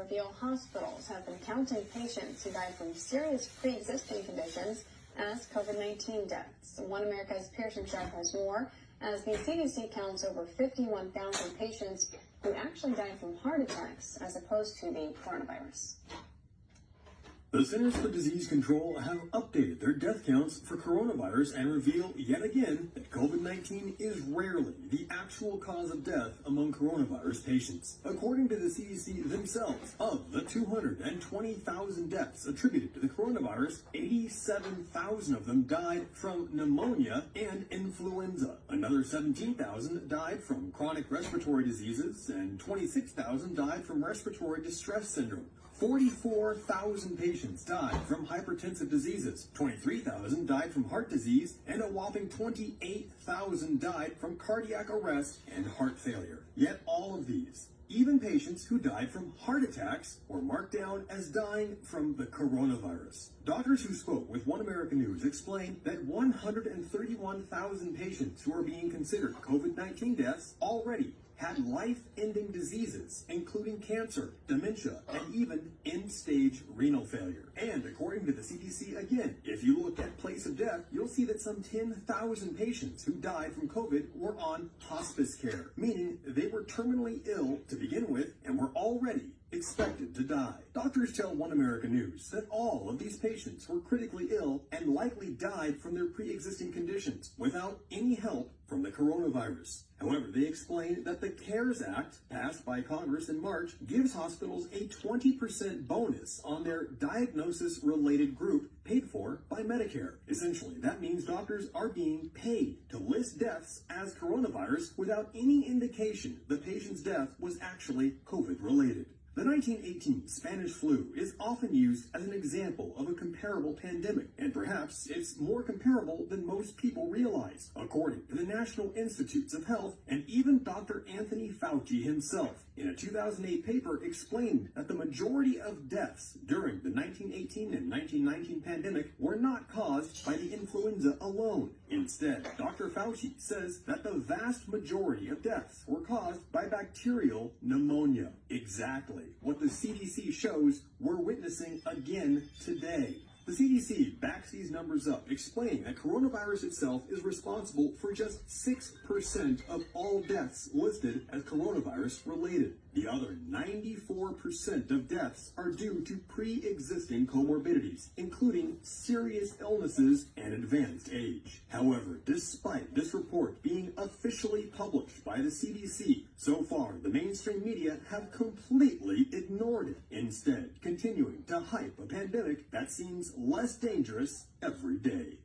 reveal hospitals have been counting patients who died from serious pre-existing conditions as COVID-19 deaths. One America's Pearson Sharp has more, as the CDC counts over 51,000 patients who actually died from heart attacks as opposed to the coronavirus. The Centers for Disease Control have updated their death counts for coronavirus and reveal yet again that COVID-19 is rarely the actual cause of death among coronavirus patients. According to the CDC themselves, of the 220,000 deaths attributed to the coronavirus, 87,000 of them died from pneumonia and influenza. Another 17,000 died from chronic respiratory diseases, and 26,000 died from respiratory distress syndrome. 44,000 patients died from hypertensive diseases, 23,000 died from heart disease, and a whopping 28,000 died from cardiac arrest and heart failure. Yet all of these, even patients who died from heart attacks, were marked down as dying from the coronavirus. Doctors who spoke with One American News explained that 131,000 patients who are being considered COVID-19 deaths already had life-ending diseases, including cancer, dementia, and even end-stage renal failure. And according to the CDC, again, if you look at place of death, you'll see that some 10,000 patients who died from COVID were on hospice care, meaning they were terminally ill to begin with and were already expected to die. Doctors tell One American News that all of these patients were critically ill and likely died from their pre-existing conditions without any help from the coronavirus. However, they explain that the CARES Act, passed by Congress in March, gives hospitals a 20% bonus on their diagnosis-related group paid for by Medicare. Essentially, that means doctors are being paid to list deaths as coronavirus without any indication the patient's death was actually COVID-related. The 1918 Spanish flu is often used as an example of a comparable pandemic, and perhaps it's more comparable than most people realize, according to the National Institutes of Health and even Dr. Anthony Fauci himself. In a 2008 paper, explained that the majority of deaths during the 1918 and 1919 pandemic were not caused by the influenza alone. Instead, Dr. Fauci says that the vast majority of deaths were caused by bacterial pneumonia. Exactly what the CDC shows we're witnessing again today. The CDC backs these numbers up, explaining that coronavirus itself is responsible for just 6% of all deaths listed as coronavirus related. The other 94% of deaths are due to pre-existing comorbidities, including serious illnesses and advanced age. However, despite this report being officially published by the CDC, so far the mainstream media have completely ignored it, instead continuing to hype a pandemic that seems less dangerous every day.